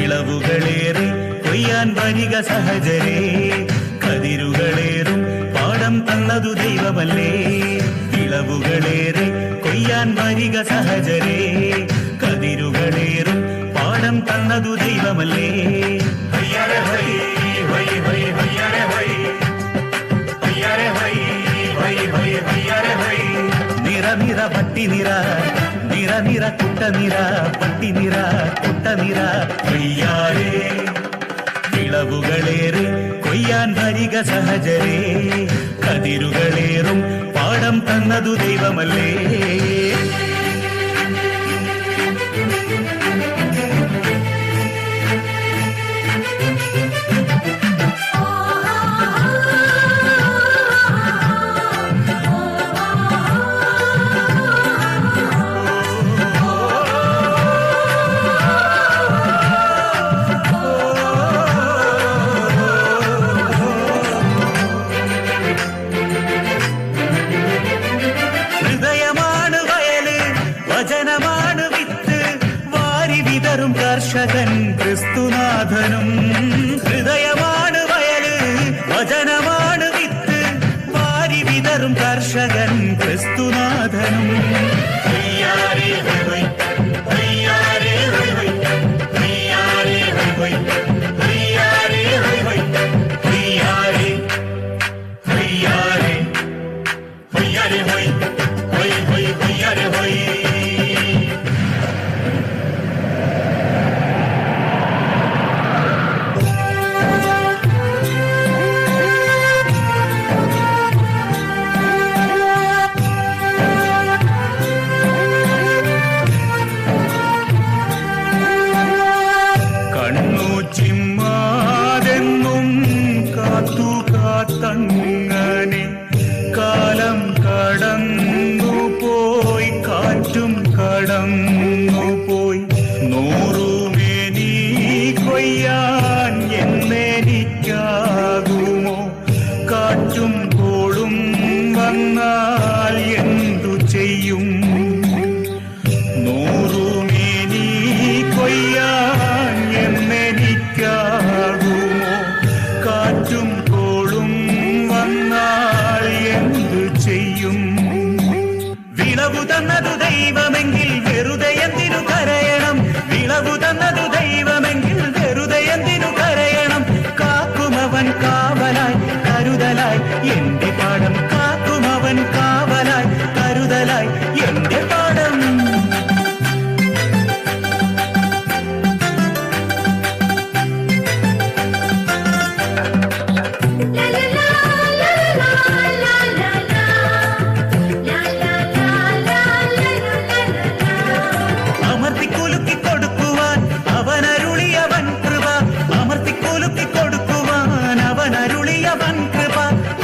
ഇളവുകളേറെ കൊയ്യാൻ വരിക സഹജരേ, കതിരുകളേറും പാടം തന്നതു ദൈവമല്ലേ. ഇളവുകളേറെ കൊയ്യാൻ വരിക സഹജരേ, കതിരുകളേറും പാടം തന്നതു ദൈവമല്ലേ. നിറ നിറ പട്ടി നിറ, നിറ നിറ കുട്ട നിറ, പട്ടി നിറ കുട്ട നിറ കൊയ്യാരേ. ഇളവുകളേറെ കൊയ്യാൻ വരിക സഹജരേ, കതിരുകളേറും പാടം തന്നതു ദൈവമല്ലേ. വചനമാണ് വിത്ത്, വാരി വിതറും കർഷകൻ ക്രിസ്തുനാഥനും. ഹൃദയമാണ് വയല്, വചനമാണ് വിത്ത്, വാരി വിതറും കർഷകൻ ക്രിസ്തുനാഥനും. ചിമ്മാതെന്നും കാത്തു കാത്തങ്ങനെ കാലം കടന്നു പോയി, കാറ്റും കടന്നു പോയി. നൂറുമേനി കൊയ്യാൻ എന്നെനിക്കാകുമോ? കാറ്റും കോളും വന്നാൽ എന്തു ചെയ്യും? നൂറുമേനി കൊയ്യാൻ എന്നെനിക്കാകുമോ? കാറ്റും കോളും വന്നാൽ എന്തു ചെയ്യും? വിളവു തന്നതു ദൈവമെങ്കിൽ വെറുതെ എന്തിനു കരയണം? വിളവു തന്നതു ദൈവമെങ്കിൽ വെറുതെ എന്തിനു കരയണം? കാക്കുമവൻ കാവലായി കരുതലായി എന്റെ പാടം, കാക്കുമവൻ കാവലായി കരുതലായി എന്റെ പാടം.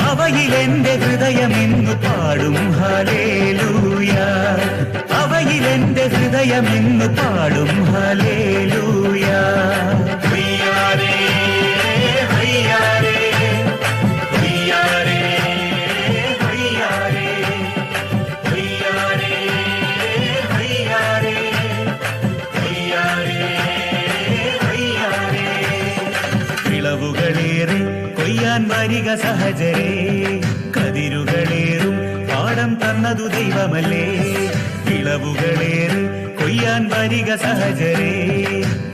അവയിലെന്റെ ഹൃദയമിന്നു പാടും ഹല്ലേലൂയ, അവയിലെന്റെ ഹൃദയമിന്നു പാടും ഹല്ലേലൂയ. ഹയ്യാരേ ഹയ്യാരേ ഹയ്യാരേ ഹയ്യാരേ ഹയ്യാരേ ഹയ്യാരേ ഹയ്യാരേ ഹയ്യാരേ. ഇളവുകളേറെ കൊയ്യാൻ വരിക സഹജരേ, കതിരുകളേറും പാടം തന്നതു ദൈവമല്ലേ. ഇളവുകളേറെ കൊയ്യാൻ വരിക സഹജരേ,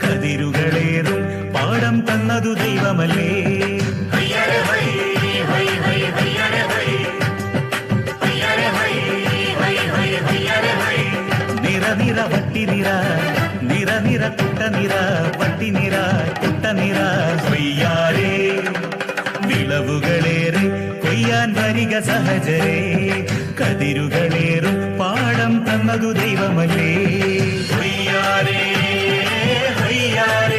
കതിരുകളേറും പാടം തന്നതു ദൈവമല്ലേ. നിറ നിറ വട്ടി നിറ, നിറ നിറ കുട്ട നിറ, വട്ടി നിറ കുട്ട നിറ കൊയ്യാരേ. വിളവുകളേറെ കൊയ്യാൻ വരിക സഹജരേ, കതിരുകളേറും പാടം തന്നതു ദൈവമല്ലേ. ഹയ്യാരേ ഹയ്യാരേ